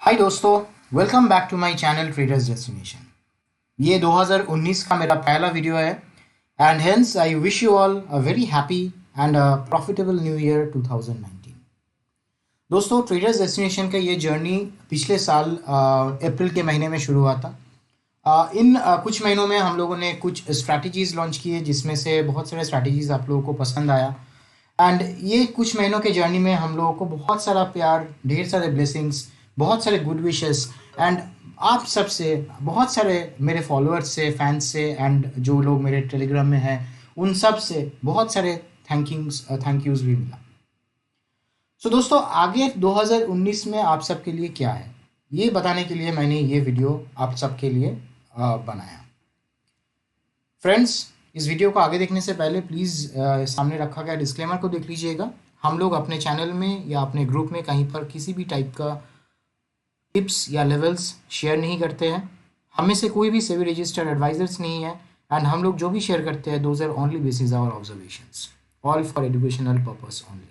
हाय दोस्तों, welcome back to my channel traders destination. ये 2019 का मेरा पहला वीडियो है and hence I wish you all a very happy and a profitable new year 2019। दोस्तों, traders destination का ये जर्नी पिछले साल अप्रैल के महीने में शुरू हुआ था। इन कुछ महीनों में हम लोगों ने कुछ स्ट्रैटेजीज लॉन्च किए जिसमें से बहुत सारे स्ट्रैटेजीज आप लोगों को पसंद आया एंड ये कुछ महीनों के जर्नी में हम लोगों को बहुत सारा प्यार, ढेर सारे ब्लेसिंग्स, बहुत सारे गुड विशेस एंड आप सब से, बहुत सारे मेरे फॉलोअर्स से, फैंस से एंड जो लोग मेरे टेलीग्राम में हैं उन सब से बहुत सारे थैंक यूज़ भी मिला। सो दोस्तों, आगे 2019 में आप सबके लिए क्या है ये बताने के लिए मैंने ये वीडियो आप सबके लिए बनाया। फ्रेंड्स, इस वीडियो को आगे देखने से पहले प्लीज़ सामने रखा गया डिस्क्लेमर को देख लीजिएगा। हम लोग अपने चैनल में या अपने ग्रुप में कहीं पर किसी भी टाइप का टिप्स या लेवल्स शेयर नहीं करते हैं। हम में से कोई भी सेबी रजिस्टर्ड एडवाइजर्स नहीं है एंड हम लोग जो भी शेयर करते हैं those are only basis our observations, all for educational purpose only.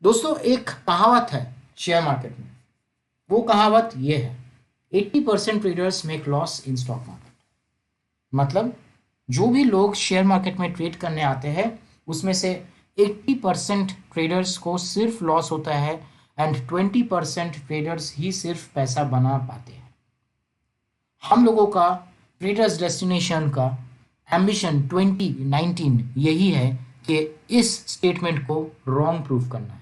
दोस्तों, एक कहावत है शेयर मार्केट में, वो कहावत ये है, 80% traders make loss in stock market. मतलब जो भी लोग शेयर मार्केट में ट्रेड करने आते हैं उसमें से 80% ट्रेडर्स को सिर्फ लॉस होता है एंड 20% ट्रेडर्स ही सिर्फ पैसा बना पाते हैं। हम लोगों का ट्रेडर्स डेस्टिनेशन का एम्बिशन 2019 यही है कि इस स्टेटमेंट को रॉन्ग प्रूफ करना है।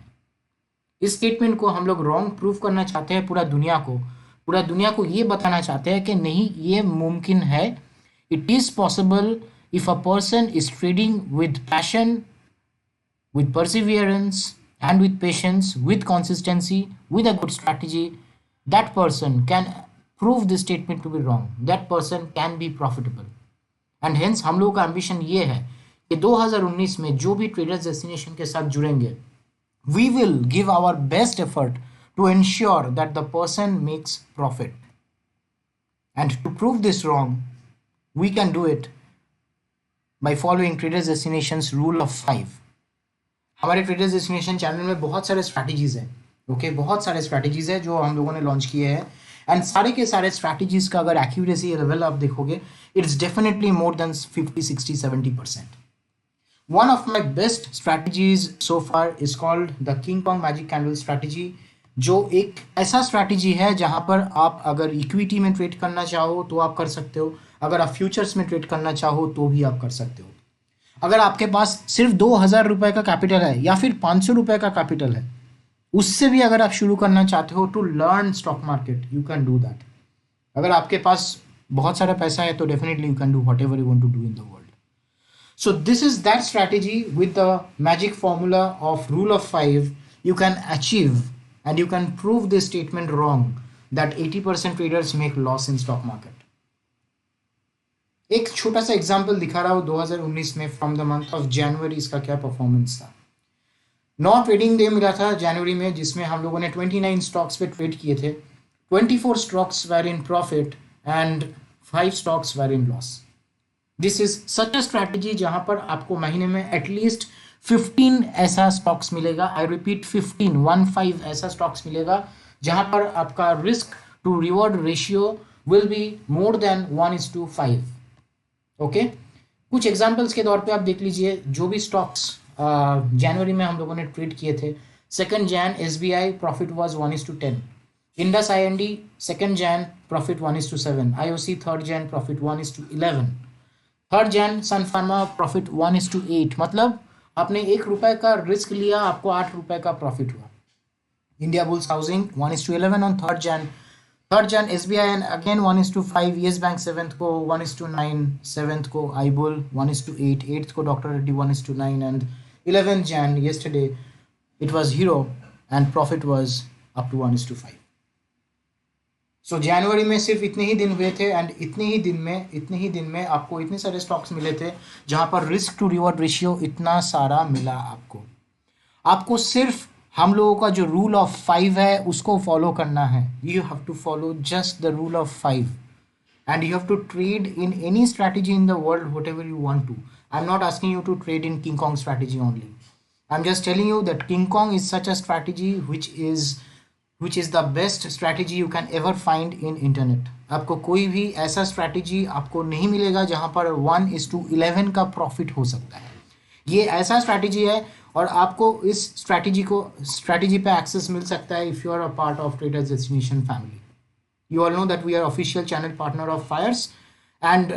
इस स्टेटमेंट को हम लोग रॉन्ग प्रूफ करना चाहते हैं पूरा दुनिया को ये बताना चाहते हैं कि नहीं, ये मुमकिन है। It is possible if a person is trading with passion, with perseverance and with patience, with consistency, with a good strategy, that person can prove this statement to be wrong. That person can be profitable. And hence हम लोगों का ambition ये है कि 2019 में जो भी traders destination के साथ जुड़ेंगे, we will give our best effort to ensure that the person makes profit. And to prove this wrong, we can do it by following traders destination's rule of 5. हमारे ट्रेडर्स डेस्टिनेशन चैनल में बहुत सारे strategies हैं, okay, बहुत सारे strategies है जो हम लोगों ने लॉन्च किए हैं एंड सारे के सारे स्ट्रैटेजीज का अगर एक्यूरेसी लेवल आप देखोगे, it's definitely more than 50, 60, 70%। One of my best strategies so far is called the king Kong magic candle strategy, जो एक ऐसा स्ट्रैटेजी है जहां पर आप अगर इक्विटी में ट्रेड करना चाहो तो आप कर सकते हो, अगर आप फ्यूचर्स में ट्रेड करना चाहो तो भी आप कर सकते हो। अगर आपके पास सिर्फ 2,000 रुपए का कैपिटल है या फिर 500 रुपए का कैपिटल है, उससे भी अगर आप शुरू करना चाहते हो to learn stock market, you can do that. अगर आपके पास बहुत सारा पैसा है तो definitely you can do whatever you want to do in the world. So this is that strategy with the magic formula of rule of 5 you can achieve and you can prove this statement wrong that 80% traders make loss in stock market. एक छोटा सा example दिखा रहा हूँ 2019 में from the month of January इसका क्या performance था। 9 ट्रेडिंग डे मिला था जनवरी में, जिसमें हम लोगों ने 29 स्टॉक्स पे ट्रेड किए थे। 24 stocks were in profit and 5 stocks were in loss. This is such a strategy जहां पर आपको महीने में एटलीस्ट 15 ऐसा स्टॉक्स मिलेगा। आई रिपीट 15 ऐसा स्टॉक्स मिलेगा जहां पर आपका risk to reward ratio will be more than 1:5। Okay, कुछ एग्जांपल्स के तौर पे आप देख लीजिए जो भी स्टॉक्स जनवरी में हम लोगों ने ट्रेड किए थे। 2 Jan SBI profit was 1:10, Indus IND 2 Jan profit 1:7, IOC 3 Jan profit 1:11, 3 Jan Sun Pharma profit 1:8। मतलब आपने 1 रुपए का रिस्क लिया, आपको 8 रुपए का प्रॉफिट हुआ। India bulls housing 1:11 on 3 Jain, 3 Jain SBI and again 1:5, yes bank 7th को 1:9, 7th को iBull 1:8, 8th को doctor Reddy 1:9 and 11th Jan yesterday it was Hero and profit was up to 1:5। सो जनवरी में सिर्फ इतने ही दिन हुए थे एंड इतने ही दिन में आपको इतने सारे स्टॉक्स मिले थे जहां पर रिस्क टू रिवॉर्ड रेशियो इतना सारा मिला। आपको सिर्फ हम लोगों का जो रूल ऑफ 5 है उसको फॉलो करना है। You have to follow just the rule of 5 and you have to trade in any strategy in the world whatever you want to. I'm not asking you to trade in King Kong strategy only. I'm just telling you that King Kong is such a strategy which is which is the best strategy you can ever find in internet. आपको कोई भी ऐसा strategy आपको नहीं मिलेगा जहाँ पर 1:11 का प्रॉफिट हो सकता है। ये ऐसा स्ट्रैटेजी है और आपको इस स्ट्रैटेजी पे एक्सेस मिल सकता है if you are a part of traders destination family. You all know that we are official channel partner of Fires, and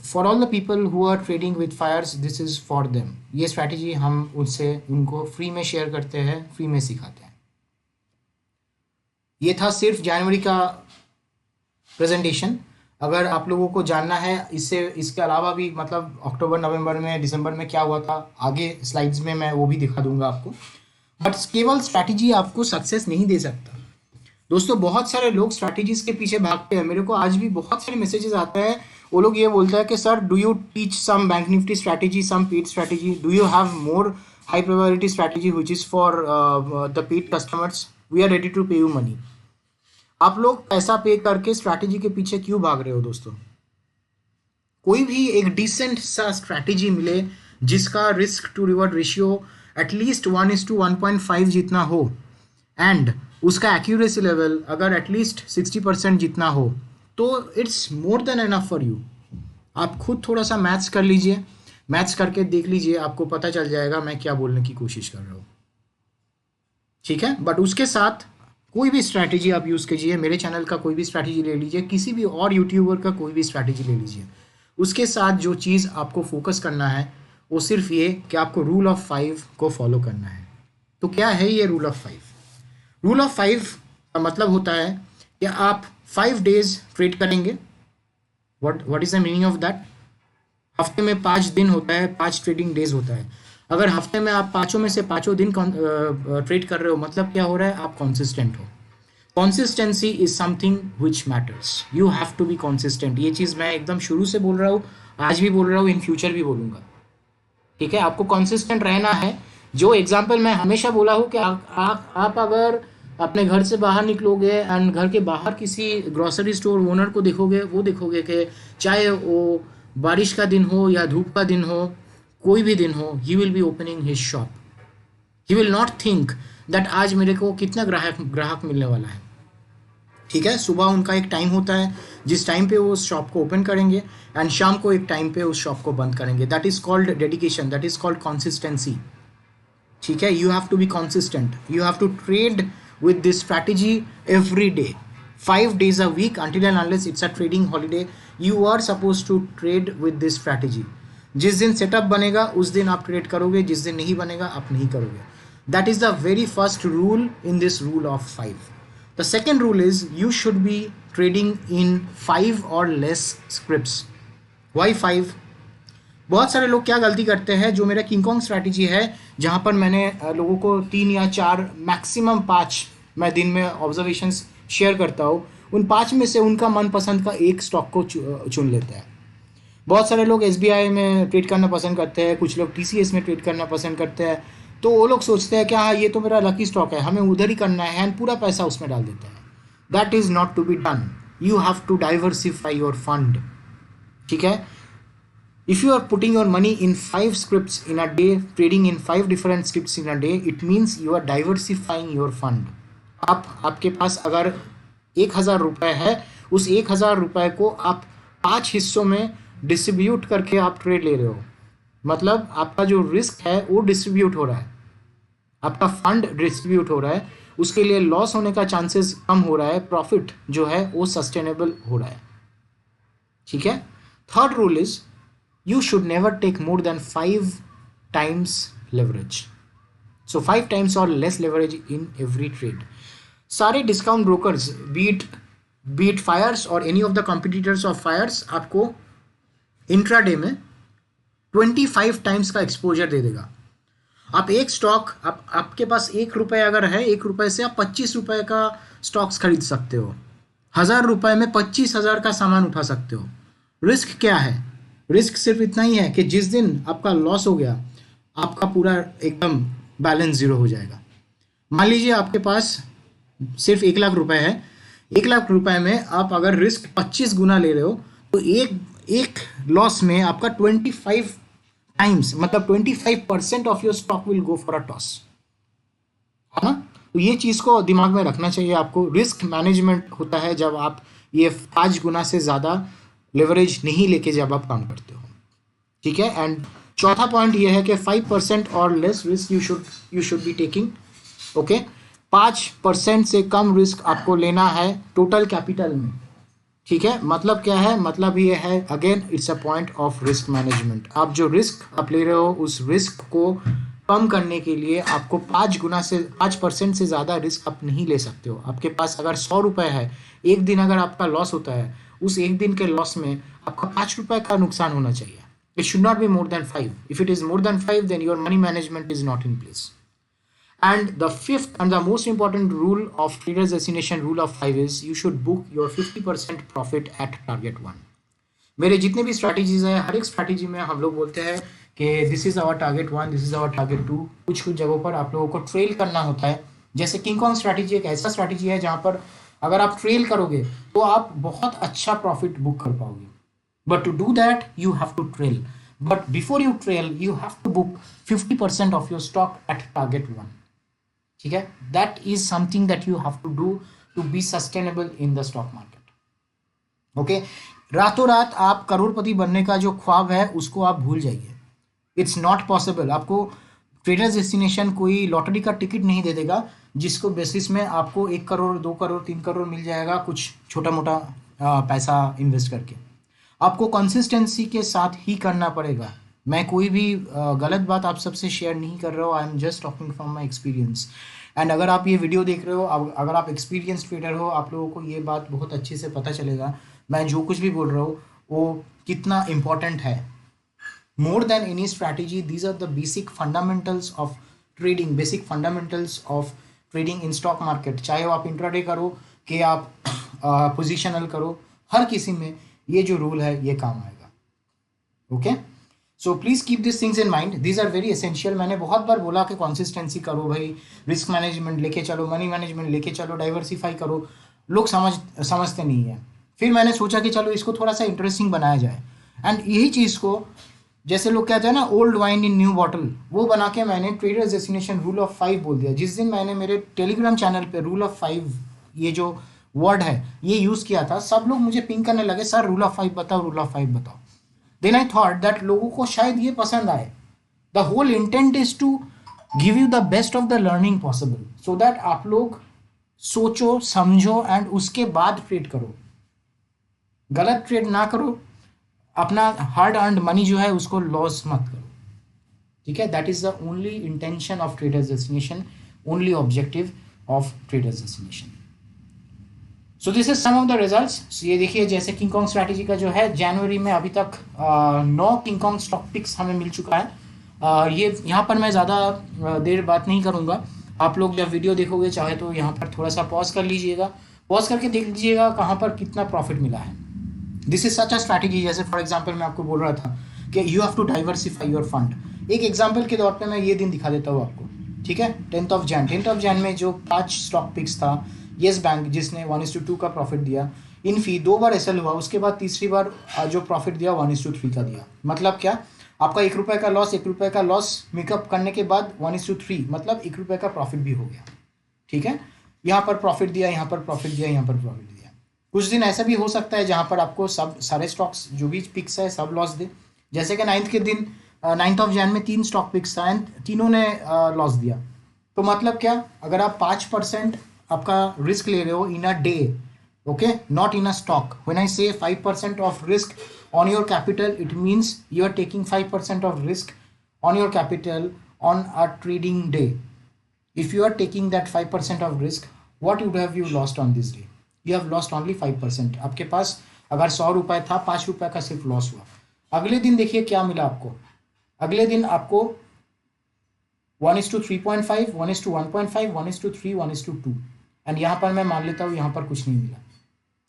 for all the people who are trading with Fires, this is for them. ये strategy हम उनको free में share करते हैं, free में सिखाते हैं। ये था सिर्फ जनवरी का प्रेजेंटेशन। अगर आप लोगों को जानना है इसके अलावा भी मतलब अक्टूबर, नवंबर में, दिसंबर में क्या हुआ था, आगे स्लाइड्स में मैं वो भी दिखा दूंगा आपको। बट केवल स्ट्रैटेजी आपको सक्सेस नहीं दे सकता दोस्तों। बहुत सारे लोग स्ट्रैटेजीज के पीछे भागते हैं। मेरे को आज भी बहुत सारे मैसेजेस आते हैं, वो लोग ये बोलते हैं कि sir do you teach some bank Nifty strategy, some paid strategy, do you have more high probability strategy which is for the paid customers, we are ready to pay you money. आप लोग पैसा पे करके strategy के पीछे क्यों भाग रहे हो दोस्तों? कोई भी एक डिसेंट सा स्ट्रैटेजी मिले जिसका risk to reward ratio at least 1:1.5 जितना हो एंड उसका एक्यूरेसी लेवल अगर एटलीस्ट 60% जितना हो तो it's more than enough for you. आप खुद थोड़ा सा मैथ्स कर लीजिए, मैथ्स करके देख लीजिए, आपको पता चल जाएगा मैं क्या बोलने की कोशिश कर रहा हूँ। ठीक है, बट उसके साथ कोई भी स्ट्रैटेजी आप यूज़ कीजिए, मेरे चैनल का कोई भी स्ट्रैटेजी ले लीजिए, किसी भी और यूट्यूबर का कोई भी स्ट्रैटेजी ले लीजिए, उसके साथ जो चीज़ आपको फोकस करना है वो सिर्फ ये कि आपको रूल ऑफ 5 को फॉलो करना है। तो क्या है ये रूल ऑफ 5? रूल ऑफ 5 का मतलब होता है कि आप 5 डेज ट्रेड करेंगे। What is the meaning of that? हफ्ते में 5 दिन होता है, 5 ट्रेडिंग डेज होता है। अगर हफ्ते में आप पाँचों में से पाँचों दिन ट्रेड कर रहे हो, मतलब क्या हो रहा है? आप कॉन्सिस्टेंट हो। Consistency is something which matters, you have to be consistent. ये चीज़ मैं एकदम शुरू से बोल रहा हूँ, आज भी बोल रहा हूँ, इन फ्यूचर भी बोलूँगा। ठीक है, आपको कॉन्सिस्टेंट रहना है। जो एग्जाम्पल मैं हमेशा बोला हूँ कि आप अगर अपने घर से बाहर निकलोगे एंड घर के बाहर किसी ग्रोसरी स्टोर ओनर को देखोगे, वो देखोगे कि चाहे वो बारिश का दिन हो या धूप का दिन हो, कोई भी दिन हो, he will be opening his shop. He will not think that आज मेरे को कितना ग्राहक मिलने वाला है। ठीक है, सुबह उनका एक टाइम होता है जिस टाइम पे वो उस शॉप को ओपन करेंगे एंड शाम को एक टाइम पे उस शॉप को बंद करेंगे। That is called dedication, that is called consistency. ठीक है, you have to be consistent, you have to trade with this strategy every day, 5 days a week, until and unless it's a trading holiday, you are supposed to trade with this strategy. जिस दिन setup बनेगा उस दिन आप trade करोगे, जिस दिन नहीं बनेगा आप नहीं करोगे। That is the very first rule in this rule of 5. The second rule is you should be trading in 5 or less scripts. Why 5? बहुत सारे लोग क्या गलती करते हैं, जो मेरा किंग कॉन्ग स्ट्रैटेजी है जहाँ पर मैंने लोगों को 3 या 4 मैक्सिमम 5 मैं दिन में ऑब्जर्वेशंस शेयर करता हूँ, उन 5 में से उनका मनपसंद का एक स्टॉक को चुन लेता है। बहुत सारे लोग SBI में ट्रेड करना पसंद करते हैं, कुछ लोग TCS में ट्रेड करना पसंद करते हैं, तो वो लोग सोचते हैं कि हाँ ये तो मेरा लकी स्टॉक है, हमें उधर ही करना है, एंड पूरा पैसा उसमें डाल देते हैं। That is not to be done, you have to diversify your fund. ठीक है, if you are putting your money in 5 scripts in a day, trading in 5 different scripts in a day, it means you are diversifying your fund. आपके पास अगर 1000 रुपये है, उस 1000 रुपये को आप 5 हिस्सों में डिस्ट्रीब्यूट करके आप ट्रेड ले रहे हो, मतलब आपका जो रिस्क है वो डिस्ट्रीब्यूट हो रहा है, आपका फंड डिस्ट्रीब्यूट हो रहा है, उसके लिए लॉस होने का चांसेस कम हो रहा है, प्रॉफिट जो है वो सस्टेनेबल हो रहा है। ठीक है, third rule is you should never take more than 5 times leverage. So 5 times or less leverage in every trade. सारे डिस्काउंट ब्रोकर्स बीट फायर्स और any of the competitors of Fyers आपको इंट्राडे में 25 टाइम्स का एक्सपोजर दे देगा। आप एक स्टॉक, आपके पास 1 रुपये अगर है, 1 रुपये से आप 25 रुपये का स्टॉक्स खरीद सकते हो, 1000 रुपये में 25,000 का सामान उठा सकते हो। रिस्क क्या है? रिस्क सिर्फ इतना ही है कि जिस दिन आपका लॉस हो गया, आपका पूरा एकदम बैलेंस जीरो हो जाएगा। मान लीजिए आपके पास सिर्फ 1 लाख रुपए है, 1 लाख रुपए में आप अगर रिस्क 25 गुना ले रहे हो, तो एक लॉस में आपका 25 टाइम्स, मतलब 25% of your stock will go for a toss, है ना? तो ये चीज़ को दिमाग में रखना चाहिए आपको। रिस्क मैनेजमेंट होता है जब आप ये 5 गुना से ज़्यादा लेवरेज नहीं लेके जब आप काम करते हो, ठीक है। एंड चौथा पॉइंट ये है कि 5% और less risk you should be taking, okay. 5% से कम रिस्क आपको लेना है टोटल कैपिटल में, ठीक है। मतलब क्या है, मतलब ये है again it's a point of risk management. आप जो रिस्क आप ले रहे हो उस रिस्क को कम करने के लिए आपको 5% से ज़्यादा रिस्क आप नहीं ले सकते हो। आपके पास अगर 100 रुपये है, एक दिन अगर आपका लॉस होता है, उस एक दिन के लॉस में आपका 5 रुपये का नुकसान होना चाहिए। It should not be more than 5। If it is more than 5 then your money management is not in place. And the fifth and the most important rule of Traders Destination rule of 5 is you should book your 50% profit at target 1। मेरे जितने भी strategies हैं, हर एक strategy में हम लोग बोलते हैं कि this is our target 1, this is our target 2। कुछ कुछ जगहों पर आप लोगों को ट्रेल करना होता है। जैसे किंग कॉन्ग स्ट्रैटेजी एक ऐसा स्ट्रैटेजी है जहाँ पर अगर आप ट्रेल करोगे तो आप बहुत अच्छा प्रॉफिट बुक कर पाओगे। But to do that you have to trail, but before you trail you have to book 50% of your stock at target 1, ठीक है। That is something that you have to do to be sustainable in the stock market, okay. रातों रात आप करोड़पति बनने का जो ख्वाब है उसको आप भूल जाइए। It's not possible. आपको ट्रेडर्स डेस्टिनेशन कोई लॉटरी का टिकट नहीं दे देगा जिसको बेसिस में आपको 1 करोड़ 2 करोड़ 3 करोड़ मिल जाएगा कुछ छोटा मोटा पैसा इन्वेस्ट करके। आपको कंसिस्टेंसी के साथ ही करना पड़ेगा। मैं कोई भी गलत बात आप सबसे शेयर नहीं कर रहा हूँ, I am just talking from my experience. And अगर आप ये वीडियो देख रहे हो, अगर आप एक्सपीरियंस ट्रेडर हो, आप लोगों को ये बात बहुत अच्छे से पता चलेगा मैं जो कुछ भी बोल रहा हूँ वो कितना इम्पोर्टेंट है। More than any strategy, these are the basic fundamentals of trading, basic fundamentals of trading in stock market. चाहे वो आप इंट्राडे करो कि आप पोजिशनल करो, हर किसी में ये जो रूल है ये काम आएगा, okay. So please keep this things in mind, these are very essential. मैंने बहुत बार बोला कि कंसिस्टेंसी करो भाई, रिस्क मैनेजमेंट लेके चलो, मनी मैनेजमेंट लेके चलो, डाइवर्सिफाई करो। लोग समझते नहीं है। फिर मैंने सोचा कि चलो इसको थोड़ा सा इंटरेस्टिंग बनाया जाए, एंड यही चीज़ को जैसे लोग कहते हैं ना old wine in new bottle, वो बना के मैंने ट्रेडर्स डेस्टिनेशन रूल ऑफ 5 बोल दिया। जिस दिन मैंने मेरे टेलीग्राम चैनल पे रूल ऑफ 5 ये जो वर्ड है ये यूज़ किया था, सब लोग मुझे पिंग करने लगे, सर रूल ऑफ 5 बताओ, रूल ऑफ 5 बताओ। देन आई थॉट दैट लोगों को शायद ये पसंद आए। The whole intent is to give you the best of the learning possible, so that आप लोग सोचो समझो एंड उसके बाद ट्रेड करो। गलत ट्रेड ना करो, अपना हार्ड अर्नड मनी जो है उसको लॉस मत करो, ठीक है। That is the only intention of traders Destination, only objective of traders Destination. So this is some of the results. ये देखिए जैसे किंग कॉन्ग स्ट्रैटेजी का जो है जनवरी में अभी तक 9 किंग कॉन्ग स्टॉक पिक्स हमें मिल चुका है। ये यहाँ पर मैं ज़्यादा देर बात नहीं करूँगा। आप लोग जब वीडियो देखोगे चाहे तो यहाँ पर थोड़ा सा पॉज कर लीजिएगा, पॉज करके देख लीजिएगा कहाँ पर कितना प्रॉफिट मिला है। This is such a strategy. जैसे फॉर एग्जाम्पल मैं आपको बोल रहा था कि you have to diversify your fund. एक एग्जाम्पल के तौर पे मैं ये दिन दिखा देता हूँ आपको, ठीक है। 10th of Jan में जो 5 स्टॉक पिक्स था, येस बैंक जिसने 1:2 का प्रॉफिट दिया, इनफी 2 बार एसएल हुआ, उसके बाद तीसरी बार जो प्रॉफिट दिया 1:3 का दिया। मतलब क्या, आपका 1 रुपये का लॉस, 1 रुपये का लॉस मेकअप करने के बाद 1:3 मतलब 1 रुपये का प्रॉफिट भी हो गया, ठीक है। यहाँ पर प्रॉफिट दिया, यहाँ पर प्रॉफिट दिया, यहाँ पर प्रॉफिट दिया। कुछ दिन ऐसा भी हो सकता है जहाँ पर आपको सब सारे स्टॉक्स जो भी पिक्स है सब लॉस दे। जैसे कि 9th के दिन 9th of Jan में 3 स्टॉक पिक्स था एंड तीनों ने लॉस दिया। तो मतलब क्या, अगर आप 5% आपका रिस्क ले रहे हो in a day, okay, not in a stock. When I say 5% of risk on your capital, it means you are taking 5% of risk on your capital on a trading day. If you are taking that 5% of risk, what would have you lost on this day? You have lost only 5%। आपके पास अगर 100 रुपये था, 5 रुपये का सिर्फ loss हुआ। अगले दिन देखिए क्या मिला आपको। अगले दिन आपको 1:3.5, 1:1.5, 1:3, 1:2, एंड यहाँ पर मैं मान लेता हूँ यहाँ पर कुछ नहीं मिला।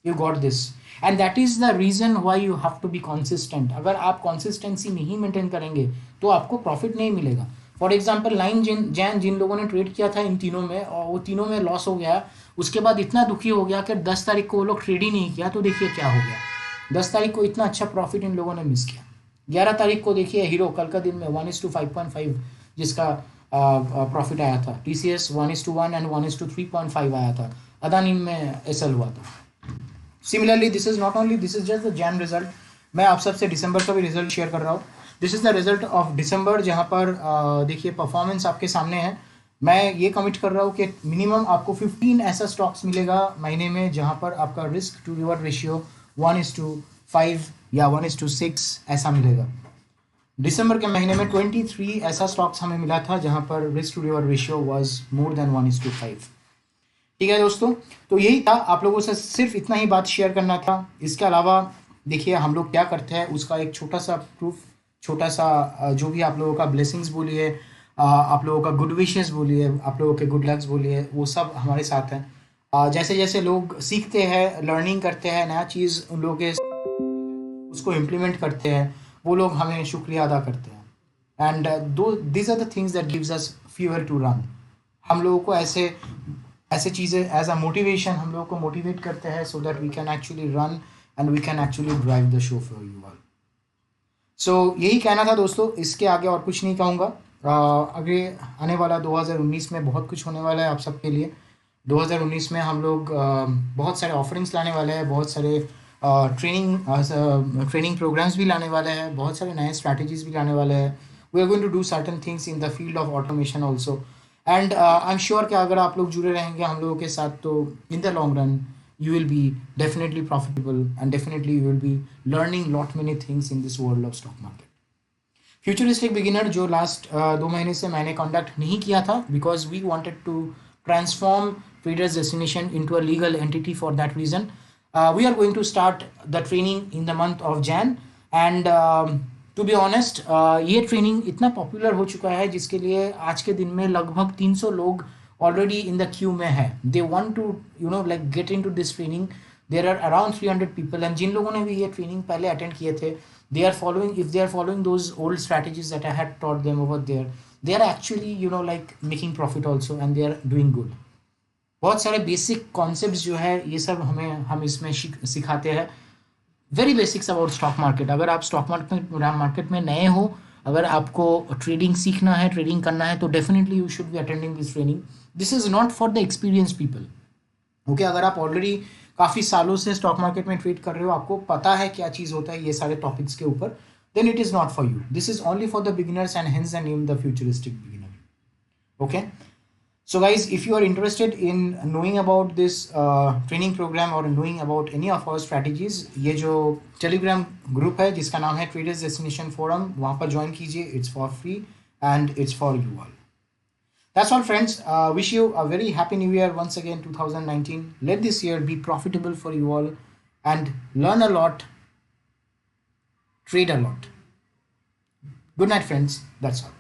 You got this, and that is the reason why you have to be consistent. अगर आप कॉन्सिस्टेंसी नहीं मेंटेन करेंगे तो आपको प्रॉफिट नहीं मिलेगा। फॉर एग्जाम्पल 9 जैन जिन लोगों ने ट्रेड किया था इन तीनों में और वो तीनों में लॉस हो गया, उसके बाद इतना दुखी हो गया कि 10 तारीख को वो लोग ट्रेड ही नहीं किया। तो देखिए क्या हो गया, 10 तारीख को इतना अच्छा प्रॉफिट इन लोगों ने मिस किया। 11 तारीख को देखिए हीरो कल का दिन में 1:5.5 जिसका प्रॉफिट आया था। TCS 1:1 एंड 1:3.5 आया था। अदानी में SL हुआ था। Similarly this is not only, this is just the Jain result. मैं आप सबसे दिसंबर का भी रिजल्ट शेयर कर रहा हूँ। This is the result of December, जहाँ पर देखिए परफॉर्मेंस आपके सामने है। मैं ये कमिट कर रहा हूँ कि मिनिमम आपको 15 ऐसा स्टॉक्स मिलेगा महीने में जहाँ पर आपका रिस्क टू रिवॉर्ड रेशियो 1:5 या 1:6 ऐसा मिलेगा। दिसंबर के महीने में 23 ऐसा स्टॉक्स हमें मिला था जहाँ पर risk to reward ratio was more than 1:5। ठीक है दोस्तों, तो यही था, आप लोगों से सिर्फ इतना ही बात शेयर करना था। इसके अलावा देखिए हम लोग क्या करते हैं उसका एक छोटा सा प्रूफ, छोटा सा जो भी आप लोगों का ब्लेसिंग्स बोलिए, आप लोगों का गुड विशेस बोलिए, आप लोगों के गुड लक्स बोलिए, वो सब हमारे साथ हैं। जैसे जैसे लोग सीखते हैं, लर्निंग करते हैं, नया चीज़ उन लोगों के उसको इम्प्लीमेंट करते हैं, वो लोग हमें शुक्रिया अदा करते हैं। And though this are the things that gives us fuel to run. हम लोगों को ऐसे ऐसे चीज़ें एज अ मोटिवेशन हम लोगों को मोटिवेट करते हैं so that we can actually run and we can actually drive the show for you all. So यही कहना था दोस्तों, इसके आगे और कुछ नहीं कहूँगा। आगे आने वाला 2019 में बहुत कुछ होने वाला है आप सबके लिए। 2019 में हम लोग बहुत सारे ऑफरिंग्स लाने वाले हैं, बहुत सारे ट्रेनिंग प्रोग्राम्स भी लाने वाले हैं, बहुत सारे नए स्ट्रैटेजीज भी लाने वाले हैं। We are going to do certain things in the field of automation also. And I am sure कि अगर आप लोग जुड़े रहेंगे हम लोगों के साथ तो in the long run you will be definitely profitable and definitely you will be learning lot many things in this world of stock market. Futuristic beginner जो लास्ट 2 महीने से मैंने कंडक्ट नहीं किया था because we wanted to transform Traders Destination into a legal entity. For that reason we are going to start the training in the month of Jan. And to be honest ये training इतना popular हो चुका है जिसके लिए आज के दिन में लगभग 300 लोग ऑलरेडी इन द क्यू में है। They want to like get into this training. There are around 300 people and जिन लोगों ने भी ये ट्रेनिंग पहले अटेंड किए थे, they are following, if they are following those old strategies that I had taught them over there, they are actually like making profit also and they are doing good. बहुत सारे basic concepts जो है ये सब हम इसमें सिखाते हैं। Very basics about stock market. अगर आप स्टॉक मार्केट में नए हो, अगर आपको ट्रेडिंग सीखना है, ट्रेडिंग करना है, तो definitely you should be attending this training. This is not for the experience people. Okay, अगर आप ऑलरेडी काफ़ी सालों से स्टॉक मार्केट में ट्रेड कर रहे हो, आपको पता है क्या चीज़ होता है ये सारे टॉपिक्स के ऊपर, then it is not for you. This is only for the beginners and hence the name the futuristic beginner. Okay, so guys, if you are interested in knowing about this training program or knowing about any of our strategies, ये जो Telegram group है जिसका नाम है traders destination forum, वहाँ पर join कीजिए। It's for free and it's for you all. That's all friends. Wish you a very happy new year once again 2019. Let this year be profitable for you all and learn a lot, trade a lot. Good night friends. That's all.